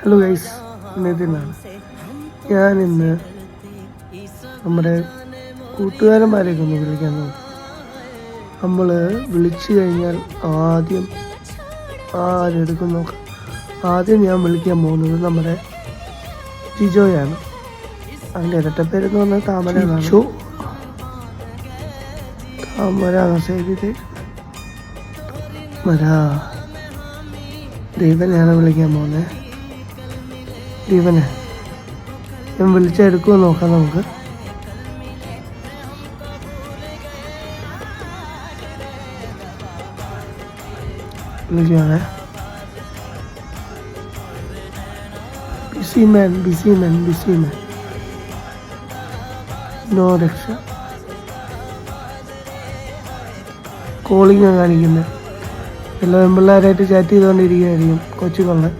Hello guys, നിതിനാണ്. ഞാനിന്ന് നമ്മുടെ കൂട്ടുകാരന്മാരെയൊക്കെ ഒന്ന് വിളിക്കാൻ നോക്കും. നമ്മൾ വിളിച്ചു കഴിഞ്ഞാൽ ആരെടുക്കും നോക്കാം. ആദ്യം ഞാൻ വിളിക്കാൻ പോകുന്നത് നമ്മുടെ ജിജോയാണ്. അതിൻ്റെ ഇരട്ടപ്പേരെന്ന് പറഞ്ഞാൽ താമര എന്നാണ്. താമര സേവിതേ ദീപനെയാണ് വിളിക്കാൻ പോകുന്നത്. ദീപനെ ഞാൻ വിളിച്ചെടുക്കുമോ നോക്കാം നമുക്ക്. വിളിക്കുകയാണേ. ബിസി മാൻ നോ രക്ഷ. കോളിങ്ങാണ് കാണിക്കുന്നത്. എല്ലാ പെൺപിള്ളേരായിട്ട് ചാറ്റ് ചെയ്തുകൊണ്ടിരിക്കുകയായിരിക്കും കൊച്ചുകൊള്ളെ.